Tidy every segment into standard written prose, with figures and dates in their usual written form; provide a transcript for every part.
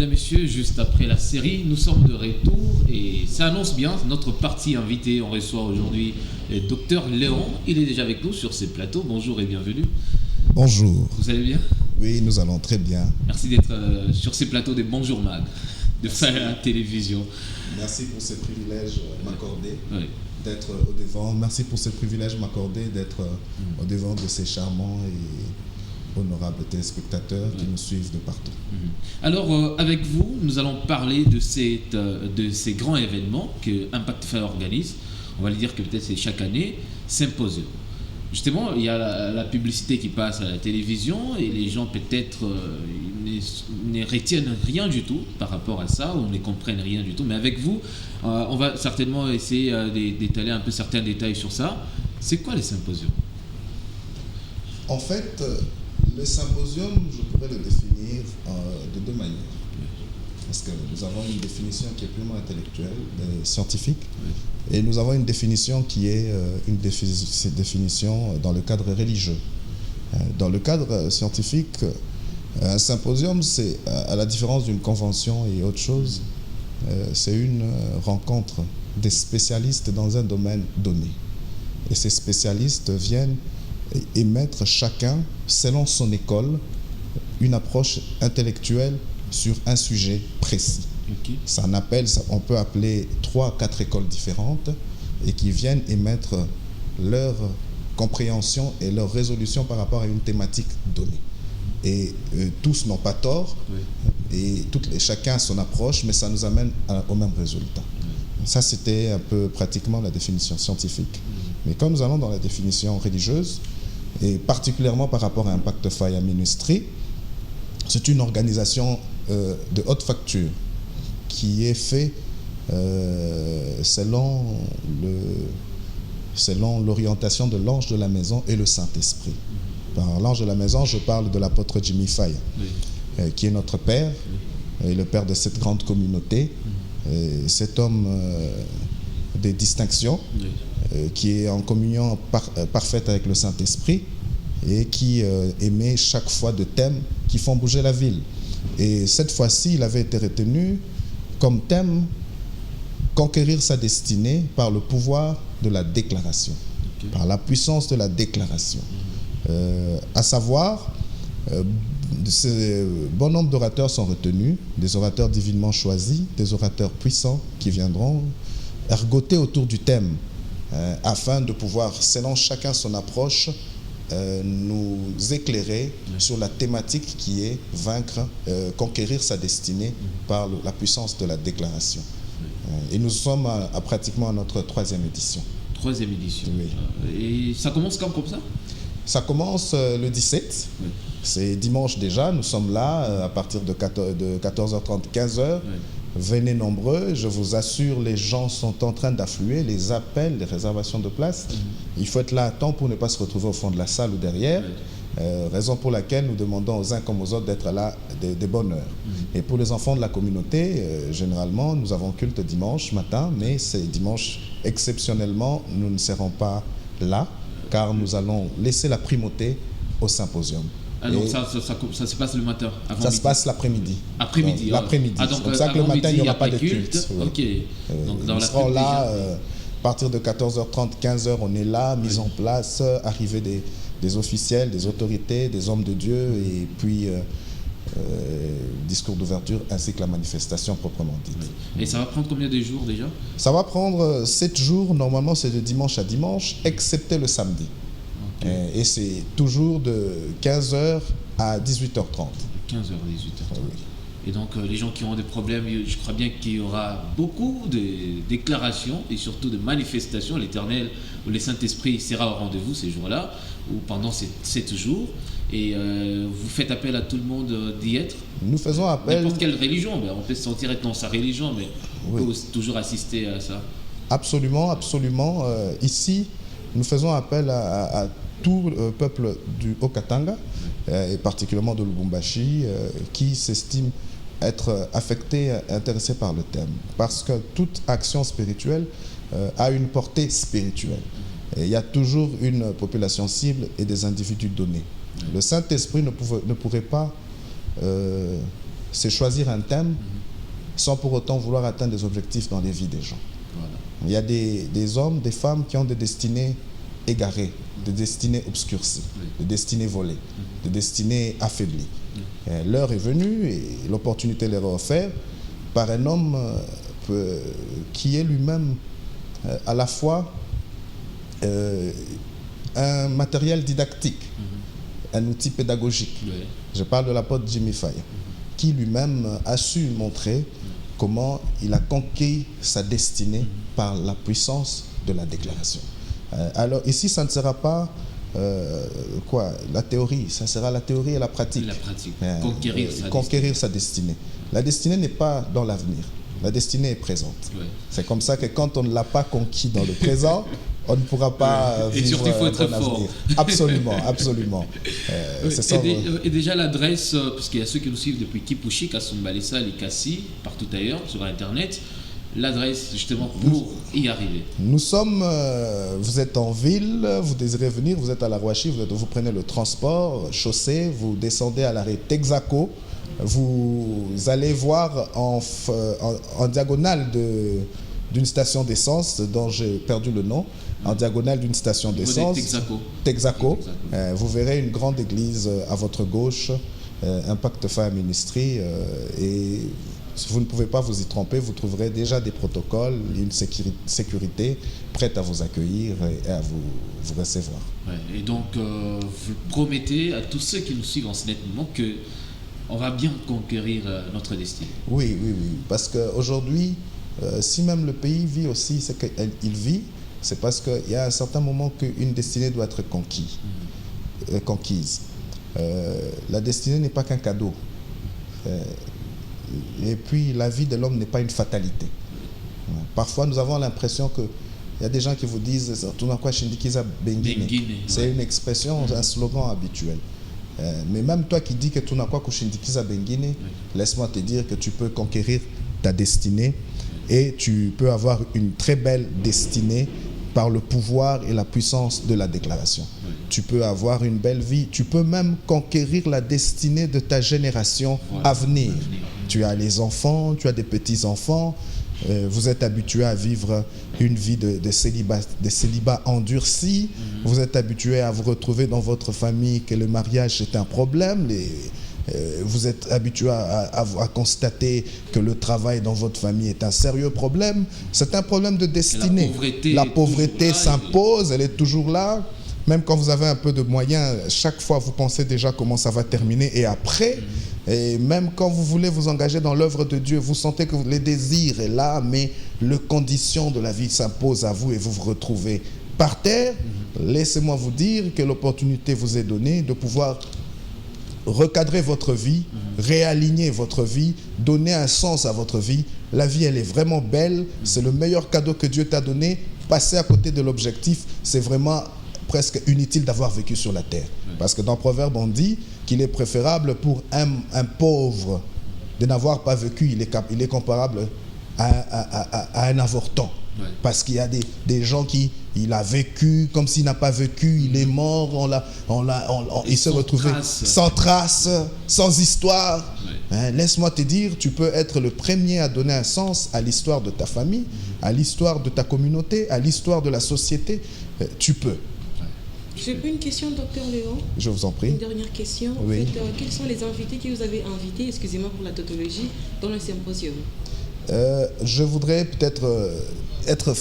et messieurs, juste après la série, nous sommes de retour et ça annonce bien notre partie invitée. On reçoit aujourd'hui le docteur Léon. Il est déjà avec nous sur ces plateaux. Bonjour et bienvenue. Bonjour. Vous allez bien? Oui, nous allons très bien. Merci d'être sur ces plateaux des Bonjour Mag, de faire la télévision. Merci pour ce privilège m'accordé d'être au devant. Merci pour ce privilège m'accordé d'être au devant de ces charmants et honorables téléspectateurs qui nous suivent de partout. Alors, avec vous, nous allons parler de ces grands événements que Impact Fire organise. On va le dire que peut-être c'est chaque année, Symposium. Justement, il y a la publicité qui passe à la télévision et les gens peut-être ne retiennent rien du tout par rapport à ça, ou ne comprennent rien du tout. Mais avec vous, on va certainement essayer d'étaler un peu certains détails sur ça. C'est quoi les symposiums? En fait, le symposium, je pourrais le définir de deux manières. Parce que nous avons une définition qui est purement intellectuelle, scientifique, et nous avons une définition qui est une définition dans le cadre religieux. Dans le cadre scientifique, un symposium, c'est, à la différence d'une convention et autre chose, c'est une rencontre des spécialistes dans un domaine donné. Et ces spécialistes viennent émettre chacun, selon son école, une approche intellectuelle sur un sujet précis. Okay. On peut appeler 3 à 4 écoles différentes et qui viennent émettre leur compréhension et leur résolution par rapport à une thématique donnée. Et tous n'ont pas tort, et chacun a son approche, mais ça nous amène au même résultat. Ça, c'était un peu pratiquement la définition scientifique. Mais quand nous allons dans la définition religieuse, et particulièrement par rapport à Impact Fire Ministry, c'est une organisation de haute facture qui est fait selon l'orientation de l'ange de la maison et le Saint-Esprit. Par l'ange de la maison, je parle de l'apôtre Jimmy Fire, qui est notre père, et le père de cette grande communauté, cet homme des distinctions, qui est en communion parfaite avec le Saint-Esprit et qui émet chaque fois de thèmes qui font bouger la ville. Et cette fois-ci, il avait été retenu comme thème conquérir sa destinée par le pouvoir de la déclaration, par la puissance de la déclaration. À savoir, bon nombre d'orateurs sont retenus, des orateurs divinement choisis, des orateurs puissants qui viendront ergoter autour du thème afin de pouvoir, selon chacun son approche, nous éclairer sur la thématique qui est vaincre, conquérir sa destinée par la puissance de la déclaration. Et nous sommes pratiquement à notre 3e édition. 3e édition. Oui. Et ça commence quand comme ça? Ça commence le 17. C'est dimanche déjà. Nous sommes là à partir de 14h30, 15h. Venez nombreux, je vous assure, les gens sont en train d'affluer, les appels, les réservations de place. Il faut être là à temps pour ne pas se retrouver au fond de la salle ou derrière, raison pour laquelle nous demandons aux uns comme aux autres d'être là de bonne heure. Et pour les enfants de la communauté, généralement, nous avons culte dimanche matin, mais c'est dimanche, exceptionnellement, nous ne serons pas là, car nous allons laisser la primauté au symposium. Ah donc ça se passe le matin? Ça se passe l'après-midi. Après-midi. L'après-midi. Donc, c'est comme ça que le matin, il n'y aura pas de culte. Oui. Ok. Donc, nous serons là, à partir de 14h30, 15h, on est là, mise en place, arrivée des officiels, des autorités, des hommes de Dieu, et puis discours d'ouverture ainsi que la manifestation proprement dite. Et ça va prendre combien de jours déjà? Ça va prendre 7 jours, normalement c'est de dimanche à dimanche, excepté le samedi. Et c'est toujours de 15h à 18h30. 15h à 18h30. Oui. Et donc, les gens qui ont des problèmes, je crois bien qu'il y aura beaucoup de déclarations et surtout de manifestations. L'Éternel ou le Saint-Esprit sera au rendez-vous ces jours-là, ou pendant ces 7 jours. Et vous faites appel à tout le monde d'y être? Nous faisons appel... N'importe quelle religion, on peut se sentir être dans sa religion, mais on peut toujours assister à ça. Absolument, absolument. Ici, nous faisons appel à tout le peuple du Haut-Katanga, et particulièrement de Lubumbashi, qui s'estime être affecté, intéressé par le thème. Parce que toute action spirituelle a une portée spirituelle. Et il y a toujours une population cible et des individus donnés. Le Saint-Esprit ne pourrait pas c'est choisir un thème sans pour autant vouloir atteindre des objectifs dans les vies des gens. Voilà. Il y a des hommes, des femmes qui ont des destinées égarées, des destinées obscurcies, des destinées volées, des destinées affaiblies. L'heure est venue et l'opportunité leur est offerte par un homme qui est lui-même à la fois un matériel didactique, un outil pédagogique. Je parle de l'apôtre Jimmy Faye, qui lui-même a su montrer comment il a conquis sa destinée par la puissance de la déclaration. Alors ici, ça ne sera pas la théorie, ça sera la théorie et la pratique. La pratique. Conquérir sa destinée. La destinée n'est pas dans l'avenir, la destinée est présente. C'est comme ça que quand on ne l'a pas conquis dans le présent, on ne pourra pas vivre et surtout, il faut être un fort. avenir. Absolument, absolument. Et déjà l'adresse, parce qu'il y a ceux qui nous suivent depuis Kipushi, Kasumbalesa, Likasi, partout ailleurs sur Internet, l'adresse justement pour y arriver. Nous sommes, vous êtes en ville, vous désirez venir, vous êtes à la Rouachi, vous prenez le transport, chaussée, vous descendez à l'arrêt Texaco, vous allez voir en diagonale d'une station d'essence dont j'ai perdu le nom, en diagonale d'une station d'essence, Texaco. Vous verrez une grande église à votre gauche, Impact Fire Ministry, et vous ne pouvez pas vous y tromper, vous trouverez déjà des protocoles, une sécurité prête à vous accueillir et à vous recevoir. Et donc, vous promettez à tous ceux qui nous suivent en ce moment que on va bien conquérir notre destinée. Oui, parce qu'aujourd'hui, si même le pays vit aussi ce qu'il vit, c'est parce qu'il y a un certain moment qu'une destinée doit être conquise. La destinée n'est pas qu'un cadeau. Et puis, la vie de l'homme n'est pas une fatalité. Parfois, nous avons l'impression qu'il y a des gens qui vous disent « Tunakwa Shindikiza Bengine ». C'est une expression, un slogan habituel. Mais même toi qui dis que Tunakwa Shindikiza Bengine, laisse-moi te dire que tu peux conquérir ta destinée et tu peux avoir une très belle destinée par le pouvoir et la puissance de la déclaration. Tu peux avoir une belle vie, tu peux même conquérir la destinée de ta génération à venir. Tu as les enfants, tu as des petits-enfants, vous êtes habitué à vivre une vie de célibat endurci, vous êtes habitué à vous retrouver dans votre famille que le mariage est un problème, vous êtes habitué à constater que le travail dans votre famille est un sérieux problème. C'est un problème de destinée. La pauvreté s'impose, elle est toujours là. Même quand vous avez un peu de moyens, chaque fois vous pensez déjà comment ça va terminer et après. Et même quand vous voulez vous engager dans l'œuvre de Dieu, vous sentez que le désir est là, mais les conditions de la vie s'imposent à vous et vous vous retrouvez par terre. Laissez-moi vous dire que l'opportunité vous est donnée de pouvoir recadrer votre vie, réaligner votre vie, donner un sens à votre vie. La vie, elle est vraiment belle. C'est le meilleur cadeau que Dieu t'a donné. Passer à côté de l'objectif, c'est vraiment presque inutile d'avoir vécu sur la terre. Parce que dans Proverbe, on dit qu'il est préférable pour un pauvre de n'avoir pas vécu, il est comparable à un avorton. Parce qu'il y a des gens il a vécu comme s'il n'a pas vécu, il est mort, il s'est retrouvé sans trace, sans histoire. Laisse-moi te dire, tu peux être le premier à donner un sens à l'histoire de ta famille, à l'histoire de ta communauté, à l'histoire de la société. Tu peux. J'ai une question, docteur Léon. Je vous en prie. Une dernière question. Oui. En fait, quels sont les invités que vous avez invités, excusez-moi pour la tautologie, dans le symposium? Je voudrais peut-être être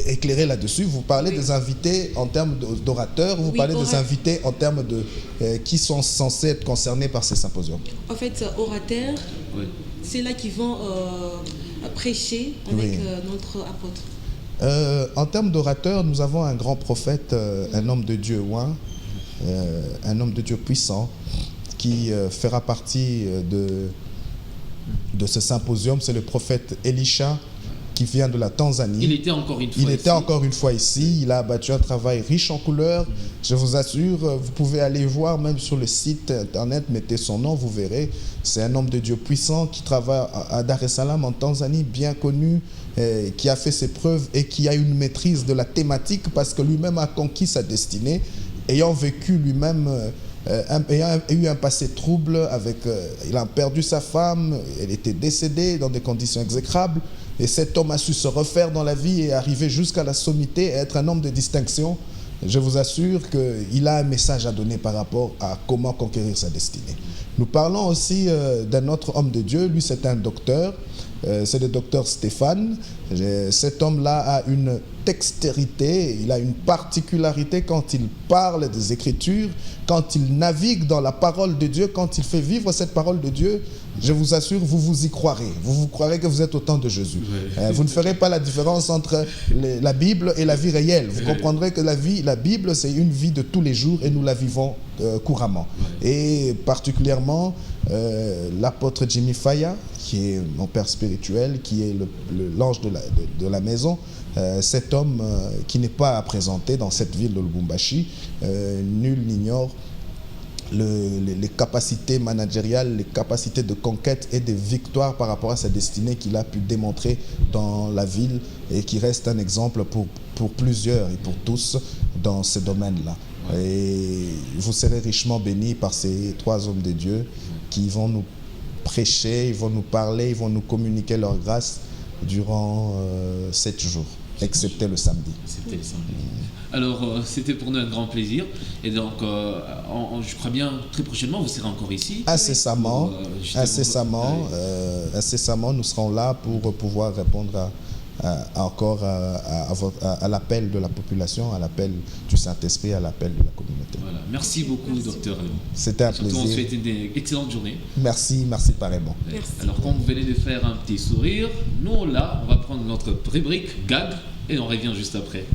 éclairé là-dessus. Vous parlez des invités en termes d'orateurs, vous parlez des invités en termes de qui sont censés être concernés par ces symposiums. En fait, orateurs, c'est là qui vont prêcher avec notre apôtre. En termes d'orateurs, nous avons un grand prophète, un homme de Dieu un homme de Dieu puissant qui fera partie de ce symposium. C'est le prophète Elisha qui vient de la Tanzanie. Il était encore une fois ici. Il a abattu un travail riche en couleurs. Je vous assure, vous pouvez aller voir même sur le site internet, mettez son nom, vous verrez. C'est un homme de Dieu puissant qui travaille à Dar es Salaam en Tanzanie, bien connu, qui a fait ses preuves et qui a une maîtrise de la thématique parce que lui-même a conquis sa destinée, ayant vécu lui-même ayant eu un passé trouble, il a perdu sa femme, elle était décédée dans des conditions exécrables, et cet homme a su se refaire dans la vie et arriver jusqu'à la sommité et être un homme de distinction. Je vous assure qu'il a un message à donner par rapport à comment conquérir sa destinée. Nous parlons aussi d'un autre homme de Dieu, lui c'est un docteur, c'est le docteur Stéphane. Cet homme-là a une dextérité, il a une particularité quand il parle des Écritures, quand il navigue dans la parole de Dieu, quand il fait vivre cette parole de Dieu. Je vous assure, vous y croirez. Vous croirez que vous êtes au temps de Jésus. Vous ne ferez pas la différence entre la Bible et la vie réelle. Vous comprendrez que la Bible, c'est une vie de tous les jours et nous la vivons couramment. Et particulièrement, l'apôtre Jimmy Faya, qui est mon père spirituel, qui est l'ange de la maison, cet homme qui n'est pas à présenter dans cette ville de Lubumbashi, nul n'ignore les capacités managériales, les capacités de conquête et de victoire par rapport à sa destinée qu'il a pu démontrer dans la ville et qui reste un exemple pour plusieurs et pour tous dans ce domaine-là. Et vous serez richement bénis par ces trois hommes de Dieu qui vont nous prêcher, ils vont nous parler, ils vont nous communiquer leur grâce durant 7 jours, excepté le samedi. C'était le samedi. Alors, c'était pour nous un grand plaisir. Et donc, je crois bien, très prochainement, vous serez encore ici. Incessamment, nous serons là pour pouvoir répondre encore à l'appel de la population, à l'appel du Saint-Esprit, à l'appel de la communauté. Voilà. Merci beaucoup, docteur. C'était un plaisir. On souhaite une excellente journée. Merci pareillement. Merci. Alors, comme vous venez de faire un petit sourire, nous, là, on va prendre notre rubrique gag et on revient juste après.